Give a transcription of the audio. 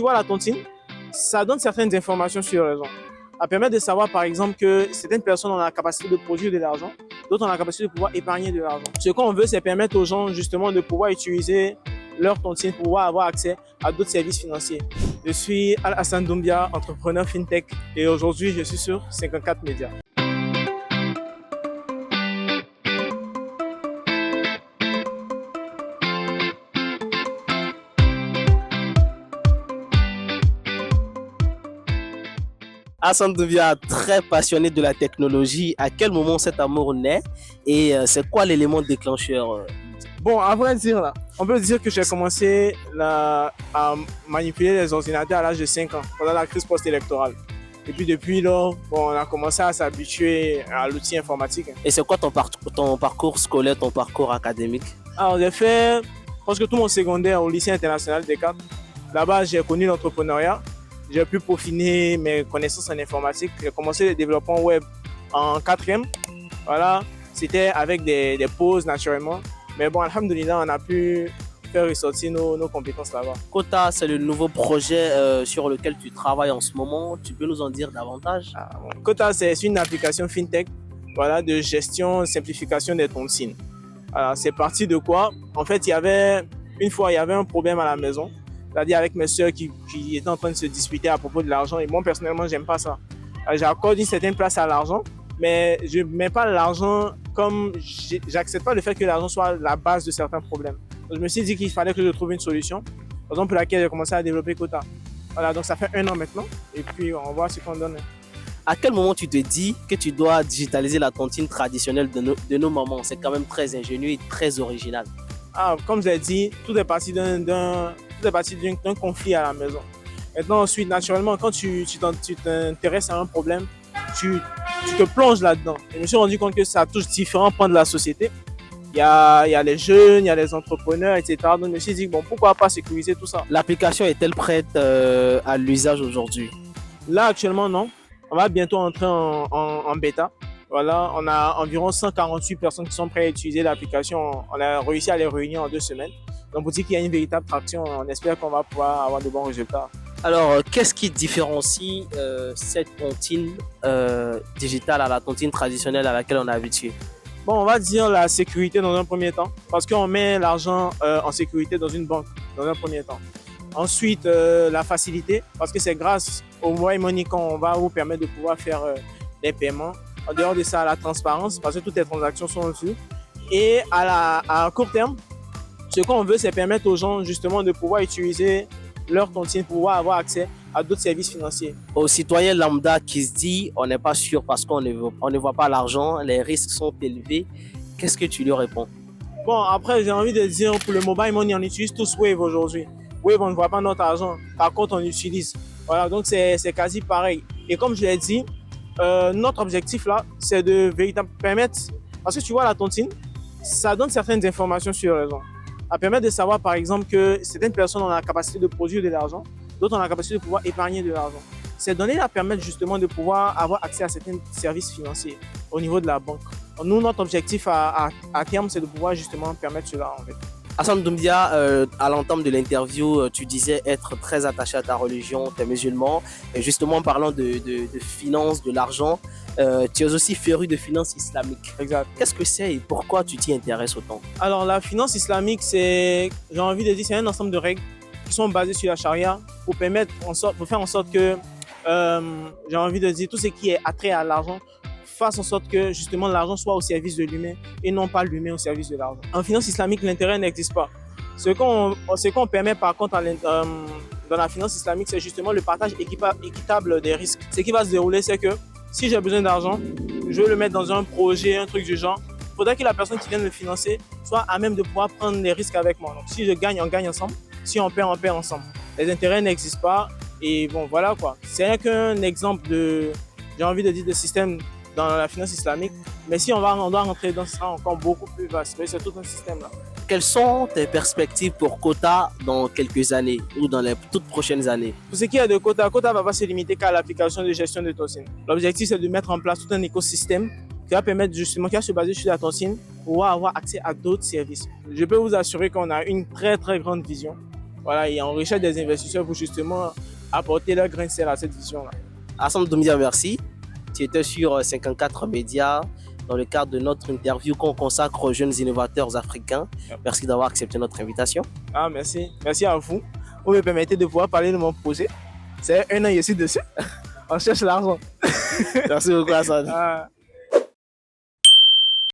Tu vois, la tontine, ça donne certaines informations sur les gens. Ça permet de savoir, par exemple, que certaines personnes ont la capacité de produire de l'argent, d'autres ont la capacité de pouvoir épargner de l'argent. Ce qu'on veut, c'est permettre aux gens, justement, de pouvoir utiliser leur tontine pour pouvoir avoir accès à d'autres services financiers. Je suis Al-Hassan Doumbia, entrepreneur FinTech, et aujourd'hui, je suis sur 54 Médias. Hassan devient très passionné de la technologie. À quel moment cet amour naît et c'est quoi l'élément déclencheur? Bon, à vrai dire, là, on peut dire que j'ai commencé à manipuler les ordinateurs à l'âge de 5 ans, pendant la crise post-électorale. Et puis depuis lors, bon, on a commencé à s'habituer à l'outil informatique. Et c'est quoi ton parcours scolaire, ton parcours académique? Alors, j'ai fait presque tout mon secondaire au lycée international des Caps. Là-bas, j'ai connu l'entrepreneuriat. J'ai pu peaufiner mes connaissances en informatique. J'ai commencé le développement web en quatrième. Voilà, c'était avec des pauses naturellement. Mais bon, alhamdoulilah, on a pu faire ressortir nos compétences là-bas. Kota, c'est le nouveau projet sur lequel tu travailles en ce moment. Tu peux nous en dire davantage? Bon. Kota, c'est une application FinTech, voilà, de gestion, simplification des tontines. Alors, c'est parti de quoi? En fait, il y avait un problème à la maison. C'est-à-dire avec mes soeurs qui étaient en train de se disputer à propos de l'argent. Et moi, personnellement, j'aime pas ça. J'accorde une certaine place à l'argent, mais je mets pas l'argent comme... J'accepte pas le fait que l'argent soit la base de certains problèmes. Donc, je me suis dit qu'il fallait que je trouve une solution. Raison pour laquelle j'ai commencé à développer Kota. Voilà, donc ça fait 1 an maintenant. Et puis, on va voir ce qu'on donne. À quel moment tu te dis que tu dois digitaliser la tontine traditionnelle de nos mamans? C'est quand même très ingénieux et très original. Comme je l'ai dit, tout est parti d'un conflit à la maison. Maintenant, ensuite, naturellement, quand tu t'intéresses à un problème, tu te plonges là-dedans. Je me suis rendu compte que ça touche différents pans de la société. Il y a les jeunes, il y a les entrepreneurs, etc. Donc, je me suis dit, bon, pourquoi pas sécuriser tout ça? L'application est-elle prête à l'usage aujourd'hui? Là, actuellement, non. On va bientôt entrer en bêta. Voilà, on a environ 148 personnes qui sont prêtes à utiliser l'application. On a réussi à les réunir en 2 semaines. Donc, pour dire qu'il y a une véritable traction, on espère qu'on va pouvoir avoir de bons résultats. Alors, qu'est-ce qui différencie cette tontine digitale à la tontine traditionnelle à laquelle on est habitué? Bon, on va dire la sécurité dans un premier temps, parce qu'on met l'argent en sécurité dans une banque dans un premier temps. Ensuite, la facilité, parce que c'est grâce au mobile money qu'on va vous permettre de pouvoir faire des paiements. En dehors de ça, la transparence, parce que toutes les transactions sont vues. Et à court terme, ce qu'on veut, c'est permettre aux gens justement de pouvoir utiliser leur tontine pour pouvoir avoir accès à d'autres services financiers. Aux citoyens lambda qui se dit on n'est pas sûr parce qu'on ne voit pas l'argent, les risques sont élevés, qu'est-ce que tu lui réponds? Bon, après, j'ai envie de dire, pour le mobile money, on utilise tous Wave aujourd'hui. Wave, on ne voit pas notre argent. Par contre, on l'utilise. Voilà, donc c'est quasi pareil. Et comme je l'ai dit, notre objectif là, c'est de véritablement permettre, parce que tu vois, la tontine, ça donne certaines informations sur les gens. Ça permet de savoir, par exemple, que certaines personnes ont la capacité de produire de l'argent, d'autres ont la capacité de pouvoir épargner de l'argent. Ces données-là permettent justement de pouvoir avoir accès à certains services financiers au niveau de la banque. Nous, notre objectif à terme, c'est de pouvoir justement permettre cela, en fait. Hassan Doumbia, à l'entame de l'interview, tu disais être très attaché à ta religion, tu es musulman. Et justement, en parlant de finances, de l'argent, tu es aussi féru de finances islamiques. Exact. Qu'est-ce que c'est et pourquoi tu t'y intéresses autant? Alors, la finance islamique, j'ai envie de dire, c'est un ensemble de règles qui sont basées sur la charia pour faire en sorte que, j'ai envie de dire, tout ce qui est attrait à l'argent fasse en sorte que justement l'argent soit au service de l'humain et non pas l'humain au service de l'argent. En finance islamique, l'intérêt n'existe pas. Ce qu'on permet par contre dans la finance islamique, c'est justement le partage équitable des risques. Ce qui va se dérouler, c'est que si j'ai besoin d'argent, je veux le mettre dans un projet, un truc du genre, il faudrait que la personne qui vient me financer soit à même de pouvoir prendre les risques avec moi. Donc si je gagne, on gagne ensemble. Si on perd ensemble. Les intérêts n'existent pas et bon voilà quoi. C'est qu'un exemple j'ai envie de dire, de système dans la finance islamique. Mais si on doit rentrer dans ça encore beaucoup plus vaste, c'est tout un système là. Quelles sont tes perspectives pour Kota dans quelques années ou dans les toutes prochaines années? Pour ce qui est de Kota, Kota ne va pas se limiter qu'à l'application de gestion de tontine. L'objectif, c'est de mettre en place tout un écosystème qui va permettre justement, qui va se baser sur la tontine pour avoir accès à d'autres services. Je peux vous assurer qu'on a une très très grande vision. voilà, et en recherche des investisseurs pour justement apporter leur grain de sel à cette vision-là. Hassan Doumbia, merci. Tu étais sur 54 médias dans le cadre de notre interview qu'on consacre aux jeunes innovateurs africains. Merci d'avoir accepté notre invitation. Ah, merci. Merci à vous. Vous me permettez de pouvoir parler de mon projet. C'est 1 an, je suis dessus. On cherche l'argent. Merci beaucoup, Hassan. Ah.